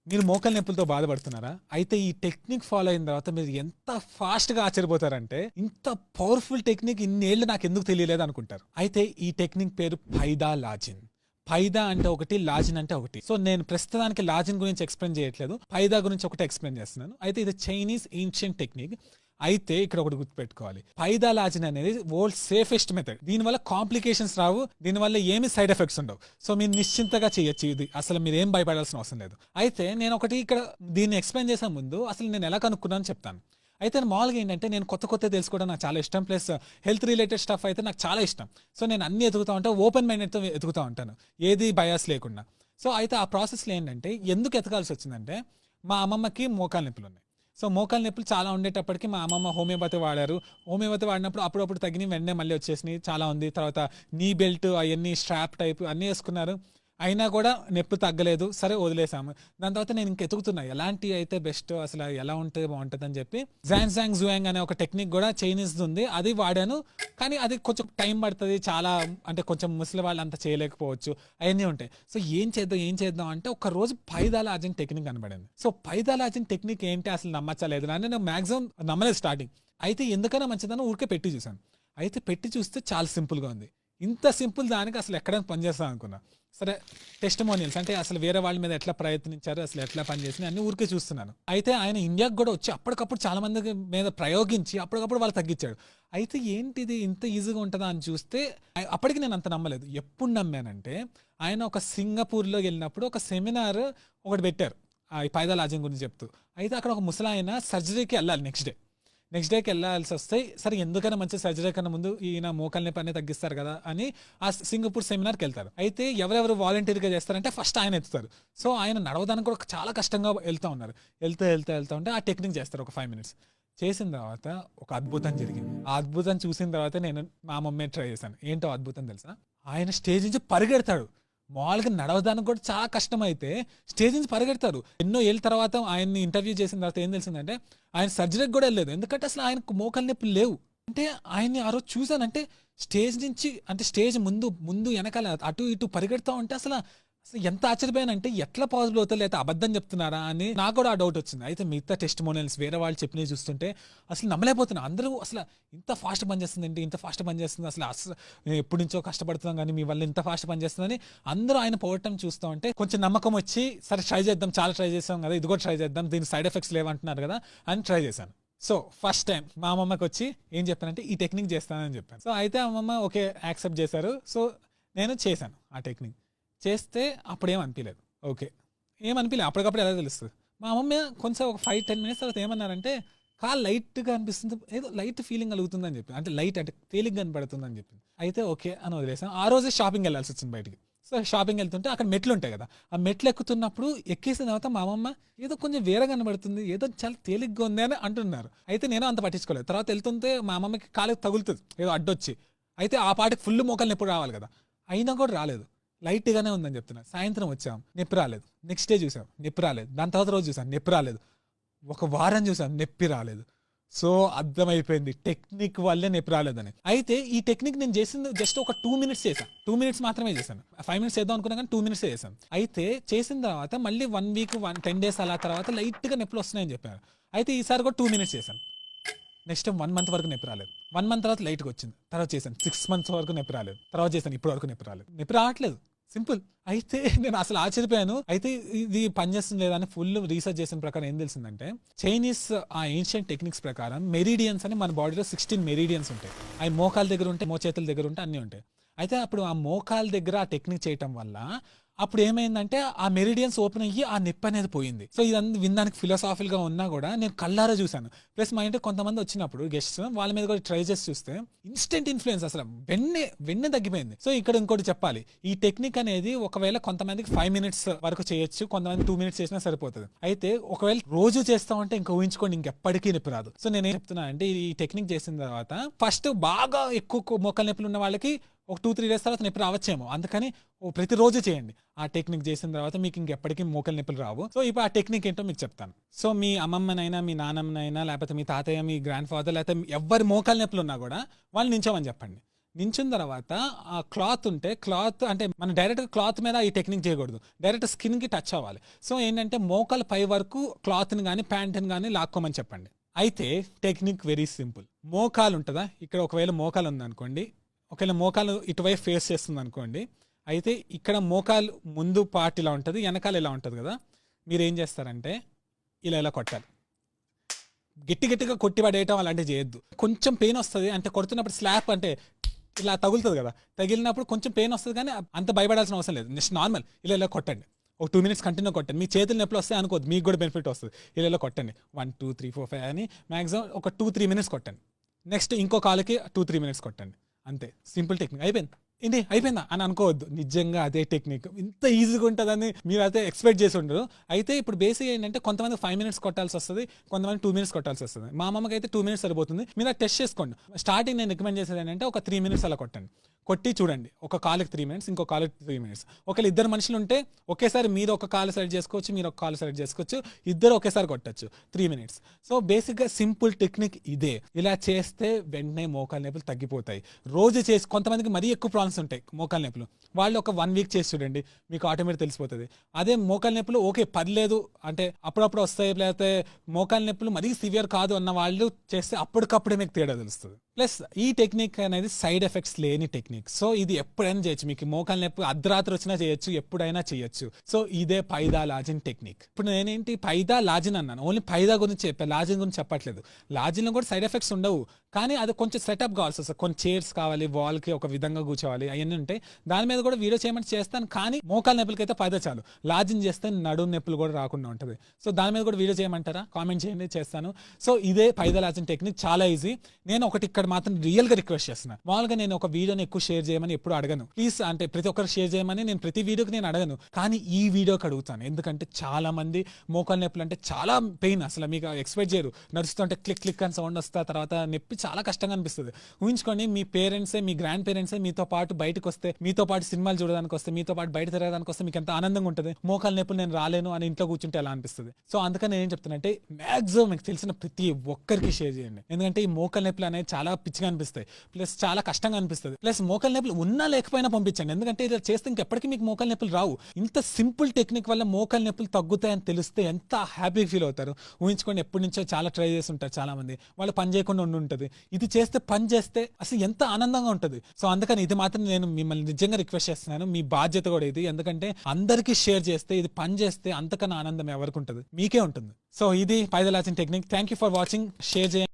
మీరు మోకాలు నొప్పులతో బాధపడుతున్నారా? అయితే ఈ టెక్నిక్ ఫాలో అయిన తర్వాత మీరు ఎంత ఫాస్ట్‌గా ఆశ్చర్యపోతారంటే, ఇంత పవర్‌ఫుల్ టెక్నిక్ ఇన్నేళ్ళు నాకెందుకు తెలియలేదు అనుకుంటారు. అయితే ఈ టెక్నిక్ పేరు పైదా లాజిన్. పైదా అంటే ఒకటి, లాజిన్ అంటే ఒకటి. సో నేను ప్రస్తుతానికి లాజిన్ గురించి ఎక్స్‌ప్లెయిన్ చేయట్లేదు. పైదా గురించి ఒకటే ఎక్స్‌ప్లెయిన్ చేస్తున్నాను. అయితే ఇది చైనీస్ ఏన్షియంట్ టెక్నిక్. అయితే ఇక్కడ ఒకటి గుర్తుపెట్టుకోవాలి. పైదా లాజిన్ అనేది వరల్డ్ సేఫెస్ట్ మెథడ్. దీనివల్ల కాంప్లికేషన్స్ రావు, దీనివల్ల ఏమి సైడ్ ఎఫెక్ట్స్ ఉండవు. సో మీరు నిశ్చింతగా చేయొచ్చు ఇది. అసలు మీరు ఏం భయపడాల్సిన అవసరం లేదు. అయితే నేను ఒకటి ఇక్కడ దీన్ని ఎక్స్‌ప్లెయిన్ చేసే ముందు అసలు నేను ఎలా కనుక్కున్నానో చెప్తాను. అయితే మామూలుగా ఏంటంటే నేను కొత్త తెలుసుకోవడం నాకు చాలా ఇష్టం. ప్లస్ హెల్త్ రిలేటెడ్ స్టఫ్ అయితే నాకు చాలా ఇష్టం. సో నేను అన్ని ఎదుగుతూ ఉంటాను, ఓపెన్ మైండెడ్తో ఎదుగుతూ ఉంటాను, ఏది బయాస్ లేకుండా. సో అయితే ఆ ప్రాసెస్లో ఏంటంటే ఎందుకు ఎతకాల్సి వచ్చిందంటే, మా అమ్మమ్మకి మోకాలు నొప్పులు ఉన్నాయి. సో మోకాలు నొప్పులు చాలా ఉండేటప్పటికి మా అమ్మమ్మ హోమియోపతి వాడారు. హోమియోపతి వాడినప్పుడు అప్పుడప్పుడు తగ్గిన వెంటనే మళ్ళీ వచ్చేసినాయి, చాలా ఉంది. తర్వాత నీ బెల్ట్ అవన్నీ స్ట్రాప్ టైప్ అన్నీ వేసుకున్నారు, అయినా కూడా నొప్పి తగ్గలేదు. సరే వదిలేసాము. దాని తర్వాత నేను ఇంకెతుకుతున్నా ఎలాంటి అయితే బెస్ట్, అసలు ఎలా ఉంటే బాగుంటుంది అని చెప్పి జాంగ్ జుయాంగ్ అనే ఒక టెక్నిక్ కూడా చైనీస్ ఉంది, అది వాడాను. కానీ అది కొంచెం టైం పడుతుంది, చాలా అంటే కొంచెం ముసలి వాళ్ళు అంత చేయలేకపోవచ్చు, అవన్నీ ఉంటాయి. సో ఏం చేద్దాం అంటే ఒక రోజు పైదాలాజిన్ టెక్నిక్ కనబడింది. సో పైదాలాజిన్ టెక్నిక్ ఏంటి అసలు నమ్మచ్చలేదు అని నేను మ్యాక్సిమం నమ్మలేదు స్టార్టింగ్. అయితే ఎందుకైనా మంచిదని ఊరికే పెట్టి చూసాను. అయితే పెట్టి చూస్తే చాలా సింపుల్గా ఉంది. ఇంత సింపుల్ దానికి అసలు ఎక్కడైనా పనిచేస్తాను అనుకున్నా. సరే టెస్టిమోనియల్స్ అంటే అసలు వేరే వాళ్ళ మీద ఎట్లా ప్రయత్నించారు, అసలు ఎట్లా పనిచేసింది అన్ని ఊరికే చూస్తున్నాను. అయితే ఆయన ఇండియాకి కూడా వచ్చి అప్పటికప్పుడు చాలా మంది మీద ప్రయోగించి అప్పటికప్పుడు వాళ్ళు తగ్గించాడు. అయితే ఏంటిది ఇంత ఈజీగా ఉంటుందా అని చూస్తే అప్పటికి నేను అంత నమ్మలేదు. ఎప్పుడు నమ్మానంటే, ఆయన ఒక సింగపూర్లో వెళ్ళినప్పుడు ఒక సెమినార్ ఒకటి పెట్టారు ఈ పైదాలాజిన్ గురించి చెప్తూ. అయితే అక్కడ ఒక ముసలాయన సర్జరీకి వెళ్ళాలి నెక్స్ట్ డేకి వెళ్ళాల్సి వస్తే, సరే ఎందుకైనా మంచి సర్జరీ కన్నా ముందు ఈయన మోకాలు నొప్పి అనేది తగ్గిస్తారు కదా అని ఆ సింగపూర్ సెమినార్కి వెళ్తారు. అయితే ఎవరెవరు వాలంటీర్గా చేస్తారంటే ఫస్ట్ ఆయన ఎత్తుతారు. సో ఆయన నడవడానికి కూడా చాలా కష్టంగా వెళ్తూ ఉన్నారు. వెళ్తూ ఉంటే ఆ టెక్నిక్ చేస్తారు ఒక 5 minutes. చేసిన తర్వాత ఒక అద్భుతం జరిగింది. ఆ అద్భుతం చూసిన తర్వాత నేను మా మమ్మీ ట్రై చేశాను. ఏంటో అద్భుతం తెలుసా? ఆయన స్టేజ్ నుంచి పరిగెడతాడు. మామూలుగా నడవడానికి కూడా చాలా కష్టం, అయితే స్టేజ్ నుంచి పరిగెడతారు. ఎన్నో ఏళ్ళ తర్వాత ఆయన్ని ఇంటర్వ్యూ చేసిన తర్వాత ఏం తెలిసిందంటే, ఆయన సర్జరీకి కూడా వెళ్ళలేదు, ఎందుకంటే అసలు ఆయనకు మోకాలు నొప్పులు లేవు. అంటే ఆయన్ని ఆ రోజు చూశానంటే స్టేజ్ నుంచి అంటే స్టేజ్ ముందు వెనకాల అటు ఇటు పరిగెడతా ఉంటే అసలు ఎంత ఆశ్చర్యపోయానంటే, ఎట్లా పాజిబుల్ అవుతుంది, లేదా అబద్ధం చెప్తున్నారా అని నాకు కూడా ఆ డౌట్ వచ్చింది. అయితే మిగతా టెస్టిమోనియల్స్ వేరే వాళ్ళు చెప్పినవి చూస్తుంటే అసలు నమ్మలేకపోతున్నా. అందరూ అసలు ఇంత ఫాస్ట్ పనిచేస్తుంది ఏంటి, ఇంత ఫాస్ట్ పనిచేస్తుంది, అసలు ఎప్పటి నుంచో కష్టపడుతున్నాం కానీ మీ వల్ల ఇంత ఫాస్ట్ పనిచేస్తుందని అందరూ ఆయన పోవటం చూస్తూ ఉంటే కొంచెం నమ్మకం వచ్చి, సరే ట్రై చేద్దాం, చాలా ట్రై చేస్తాం కదా, ఇది కూడా ట్రై చేద్దాం, దీని సైడ్ ఎఫెక్ట్స్ లేవంటున్నారు కదా అని ట్రై చేశాను. సో ఫస్ట్ టైం మా అమ్మమ్మకి వచ్చి ఏం చెప్పానంటే ఈ టెక్నిక్ చేస్తానని చెప్పాను. సో అయితే అమ్మమ్మ ఓకే యాక్సెప్ట్ చేశారు. సో నేను చేశాను ఆ టెక్నిక్. చేస్తే అప్పుడు ఏమనిపించలేదు. ఓకే ఏమనిపించలేదు, అప్పటికప్పుడు ఎలా తెలుస్తుంది. మా అమ్మమ్మ కొంచెం ఒక 5-10 minutes తర్వాత ఏమన్నారంటే, కాలు లైట్గా అనిపిస్తుంది, ఏదో లైట్ ఫీలింగ్ కలుగుతుందని చెప్పి, అంటే లైట్ అంటే తేలిగ్గా కనపడుతుందని చెప్పింది. అయితే ఓకే అని వదిలేసాం. ఆ రోజే షాపింగ్ వెళ్ళాల్సి వచ్చింది బయటికి. సో షాపింగ్ వెళ్తుంటే అక్కడ మెట్లు ఉంటాయి కదా, ఆ మెట్లు ఎక్కుతున్నప్పుడు ఎక్కేసిన తర్వాత మా అమ్మమ్మ ఏదో కొంచెం వేరే కనబడుతుంది, ఏదో చాలా తేలిగ్గా ఉంది అని అంటున్నారు. అయితే నేను అంత పట్టించుకోలేదు. తర్వాత వెళ్తుంటే మా అమ్మమ్మకి కాలుకి తగులుతుంది ఏదో అడ్డొచ్చి. అయితే ఆ పాటికి ఫుల్ మోకాలు నొప్పి రావాలి కదా, అయినా కూడా రాలేదు, లైట్గానే ఉందని చెప్తున్నారు. సాయంత్రం వచ్చాం, నొప్పి రాలేదు. నెక్స్ట్ డే చూసాం, నొప్పి రాలేదు. దాని తర్వాత రోజు చూసాం, నొప్పి రాలేదు. ఒక వారం చూసాం, నొప్పి రాలేదు. సో అర్థమైపోయింది టెక్నిక్ వల్లే నొప్పి రాలేదని. అయితే ఈ టెక్నిక్ నేను చేసింది జస్ట్ ఒక 2 minutes చేశాను. 2 minutes మాత్రమే చేశాను. 5 minutes చేద్దాం అనుకున్నా కానీ 2 minutes చేశాను. అయితే చేసిన తర్వాత మళ్ళీ 1 week 10 days అలా తర్వాత లైట్గా నొప్పులు వస్తున్నాయని చెప్పారు. అయితే ఈసారి కూడా 2 minutes చేశాను. నెక్స్ట్ 1 month వరకు నొప్పి రాలేదు. 1 month తర్వాత లైట్గా వచ్చింది. తర్వాత చేశాను 6 months వరకు నొప్పి రాలేదు. తర్వాత చేశాను, ఇప్పటి వరకు నొప్పి రాలేదు. నొప్పి రావట్లేదు, సింపుల్. అయితే నేను అసలు ఆశ్చర్యపోయాను. అయితే ఇది పనిచేస్తుంది లేదా అని ఫుల్ రీసెర్చ్ చేసిన ప్రకారం ఏం తెలిసిందంటే, చైనీస్ ఆ ఏన్షియంట్ టెక్నిక్స్ ప్రకారం మెరిడియన్స్ అని మన బాడీలో 16 మెరిడియన్స్ ఉంటాయి. అవి మోకాల దగ్గర ఉంటాయి, మోచేతుల దగ్గర ఉంటాయి, అన్నీ ఉంటాయి. అయితే అప్పుడు ఆ మోకాల దగ్గర ఆ టెక్నిక్ చేయటం వల్ల అప్పుడు ఏమైందంటే ఆ మెరిడియన్స్ ఓపెన్ అయ్యి ఆ నొప్పి అనేది పోయింది. సో ఇదంతా వినడానికి ఫిలాసాఫికల్ గా ఉన్నా కూడా నేను కళ్ళారా చూశాను. ప్లస్ మా ఇంటికి కొంతమంది వచ్చినప్పుడు గెస్ట్స్, వాళ్ళ మీద కూడా ట్రై చేసి చూస్తే ఇన్స్టెంట్ ఇన్ఫ్లుయెన్స్, అసలు వెన్నే తగ్గిపోయింది. సో ఇక్కడ ఇంకోటి చెప్పాలి, ఈ టెక్నిక్ అనేది ఒకవేళ కొంతమందికి 5 minutes వరకు చేయొచ్చు, కొంతమంది 2 minutes చేసినా సరిపోతుంది. అయితే ఒకవేళ రోజు చేస్తా ఉంటే ఇంకా ఊహించుకోండి, ఇంకెప్పటికీ నొప్పి రాదు. సో నేనేం చెప్తున్నా అంటే, ఈ టెక్నిక్ చేసిన తర్వాత ఫస్ట్ బాగా ఎక్కువ మోకాలు నొప్పులు ఉన్న వాళ్ళకి ఒక 2-3 days తర్వాత నొప్పి రావచ్చేమో, అందుకని ప్రతిరోజు చేయండి. ఆ టెక్నిక్ చేసిన తర్వాత మీకు ఇంకెప్పటికీ మోకాలు నొప్పులు రావు. సో ఇప్పుడు ఆ టెక్నిక్ ఏంటో మీకు చెప్తాను. సో మీ అమ్మమ్మనైనా, మీ నాన్నమ్మనైనా, లేకపోతే మీ తాతయ్య, మీ గ్రాండ్ ఫాదర్, లేకపోతే ఎవరి మోకాలు నొప్పులు ఉన్నా కూడా వాళ్ళు నించోమని చెప్పండి. నించున్న తర్వాత ఆ క్లాత్ ఉంటే క్లాత్ అంటే మనం డైరెక్ట్ క్లాత్ మీద ఈ టెక్నిక్ చేయకూడదు, డైరెక్ట్ స్కిన్కి టచ్ అవ్వాలి. సో ఏంటంటే మోకాల పై వరకు క్లాత్ని కానీ ప్యాంట్ని కానీ లాక్కోమని చెప్పండి. అయితే టెక్నిక్ వెరీ సింపుల్. మోకాలు ఉంటుందా, ఇక్కడ ఒకవేళ మోకాలు ఉందనుకోండి, ఒకవేళ మోకాలు ఇటువైపు ఫేస్ చేస్తుంది అనుకోండి, అయితే ఇక్కడ మోకాలు ముందు పార్ట్ ఇలా ఉంటుంది, వెనకాల ఇలా ఉంటుంది కదా, మీరు ఏం చేస్తారంటే ఇలా కొట్టాలి. గట్టిగా కొట్టి పడేయటం అలాంటివి చేయొద్దు. కొంచెం పెయిన్ వస్తుంది, అంటే కొడుతున్నప్పుడు స్లాప్ అంటే ఇలా తగులుతుంది కదా, తగిలినప్పుడు కొంచెం పెయిన్ వస్తుంది, కానీ అంత భయపడాల్సిన అవసరం లేదు. నెక్స్ట్ నార్మల్ ఇలా కొట్టండి, ఒక 2 minutes కంటిన్యూ కొట్టండి. మీ చేతులు నొప్పులు వస్తాయి అనుకోవద్దు, మీకు కూడా బెనిఫిట్ వస్తుంది. ఇలా కొట్టండి 1 2 3 4 5 అని మ్యాక్సిమం ఒక 2-3 minutes కొట్టండి. నెక్స్ట్ ఇంకో కాలుకి 2-3 minutes కొట్టండి. అంతే, సింపుల్ టెక్నిక్. అయిపోయింది. ఏంటి అయిపోయిందా అని అనుకోవద్దు, నిజంగా అదే టెక్నిక్. ఇంత ఈజీగా ఉంటుందని మీరు అయితే ఎక్స్పెక్ట్ చేసి ఉండరు. అయితే ఇప్పుడు బేసిక్ ఏంటంటే కొంతమంది 5 minutes కొట్టాల్సి వస్తుంది, కొంతమంది 2 minutes కొట్టాల్సి వస్తుంది. మా అమ్మకి అయితే 2 minutes సరిపోతుంది. మీరు అది టెస్ట్ చేసుకోండి. స్టార్టింగ్ నేను రికమెండ్ చేసేది ఏంటంటే ఒక 3 minutes అలా కొట్టండి. కొట్టి చూడండి, ఒక కాలుకి 3 minutes, ఇంకో కాలుకి 3 minutes. ఒకవేళ ఇద్దరు మనుషులు ఉంటే ఒకేసారి మీరు ఒక కాలు సెలెక్ట్ చేసుకోవచ్చు, మీరు ఒక కాలు సెలెక్ట్ చేసుకోవచ్చు, ఇద్దరు ఒకేసారి కొట్టచ్చు 3 minutes. సో బేసిక్గా సింపుల్ టెక్నిక్ ఇదే. ఇలా చేస్తే వెంటనే మోకాలు నొప్పులు తగ్గిపోతాయి. రోజు చేసి, కొంతమందికి మరీ ఎక్కువ ప్రాబ్లమ్స్ ఉంటాయి మోకాలు నొప్పులు, వాళ్ళు ఒక 1 week చేసి చూడండి, మీకు ఆటోమేటిక్ తెలిసిపోతుంది. అదే మోకాలు నొప్పులు ఓకే పర్లేదు అంటే అప్పుడప్పుడు వస్తాయి, లేకపోతే మోకాలు నొప్పులు మరీ సివియర్ కాదు అన్న వాళ్ళు చేస్తే అప్పటికప్పుడే మీకు తేడా తెలుస్తుంది. ప్లస్ ఈ టెక్నిక్ అనేది సైడ్ ఎఫెక్ట్స్ లేని టెక్నిక్. సో ఇది ఎప్పుడైనా చేయొచ్చు, మీకు మోకాలు నొప్పి అర్ధరాత్రి వచ్చినా చేయొచ్చు, ఎప్పుడైనా చేయొచ్చు. సో ఇదే పైదా లాజిన్ టెక్నిక్. ఇప్పుడు నేనేంటి పైదా లాజిన్ అన్నాను, ఓన్లీ పైదా గురించి చెప్పాను, లాజిన్ గురించి చెప్పట్లేదు. లాజిన్లో కూడా సైడ్ ఎఫెక్ట్స్ ఉండవు, కానీ అది కొంచెం సెటప్ కావాల్సి వస్తుంది. కొన్ని చైర్స్ కావాలి, వాల్కి ఒక విధంగా కూర్చోవాలి, అవన్నీ ఉంటాయి. దాని మీద కూడా వీడియో చేయమని చేస్తాను, కానీ మోకాలు నొప్పులకి అయితే పైదా చాలు. లాజిన్ చేస్తే నడుము నొప్పులు కూడా రాకుండా ఉంటుంది. సో దాని మీద కూడా వీడియో చేయమంటారా, కామెంట్ చేయండి, చేస్తాను. సో ఇదే పైదా లాజిన్ టెక్నిక్, చాలా ఈజీ. నేను ఒకటి ఇక్కడ మాత్రం రియల్గా రిక్వెస్ట్ చేస్తున్నాను. మామూలుగా నేను ఒక వీడియోని ఎక్కువ షేర్ చేయమని ఎప్పుడు అడగను, ప్లీజ్ అంటే ప్రతి ఒక్కరు షేర్ చేయమని నేను ప్రతి వీడియోకి నేను అడగను, కానీ ఈ వీడియోకి అడుగుతాను. ఎందుకంటే చాలా మంది మోకాలు నొప్పులు అంటే చాలా పెయిన్, అసలు మీకు ఎక్స్పెక్ట్ చేయరు. నడుస్తుంటే క్లిక్ క్లిక్ అని సౌండ్ వస్తా, తర్వాత నొప్పి చాలా కష్టంగా అనిపిస్తుంది. ఊహించుకోండి, మీ పేరెంట్సే, మీ గ్రాండ్ పేరెంట్సే మీతో పాటు బయటకు వస్తే, మీతో పాటు సినిమాలు చూడడానికి వస్తే, మీతో పాటు బయట తిరగడానికి వస్తే మీకు ఎంత ఆనందంగా ఉంటుంది. మోకాలు నొప్పులు నేను రాలేను అని ఇంట్లో కూర్చుంటే ఎలా అనిపిస్తుంది. సో అందుకని నేను ఏం చెప్తున్నా అంటే మ్యాక్సిమం మీకు తెలిసిన ప్రతి ఒక్కరికి షేర్ చేయండి. ఎందుకంటే ఈ మోకాలు నొప్పులు అనేది చాలా పిచ్చిగా అనిపిస్తాయి, ప్లస్ చాలా కష్టంగా అనిపిస్తుంది. ప్లస్ మోకాలు నొప్పులు ఉన్నా లేకపోయినా పంపించండి, ఎందుకంటే ఇలా చేస్తే ఇంకెప్పటికీ మీకు మోకాలు నొప్పులు రావు. ఇంత సింపుల్ టెక్నిక్ వల్ల మోకాలు నొప్పులు తగ్గుతాయని తెలిస్తే ఎంత హ్యాపీగా ఫీల్ అవుతారు. ఊహించుకోండి, ఎప్పటి నుంచో చాలా ట్రై చేసి ఉంటారు చాలా మంది, వాళ్ళు పని చేయకుండా ఉంటుంది. ఇది చేస్తే పని చేస్తే అసలు ఎంత ఆనందంగా ఉంటుంది. సో అందుకని ఇది మాత్రం నేను మిమ్మల్ని నిజంగా రిక్వెస్ట్ చేస్తున్నాను, మీ బాధ్యత కూడా ఇది. ఎందుకంటే అందరికీ షేర్ చేస్తే, ఇది పని చేస్తే అంతకన్నా ఆనందం ఎవరికి ఉంటుంది, మీకే ఉంటుంది. సో ఇది పైదా లాజిన్ technique. Thank you for watching. Share చేయండి.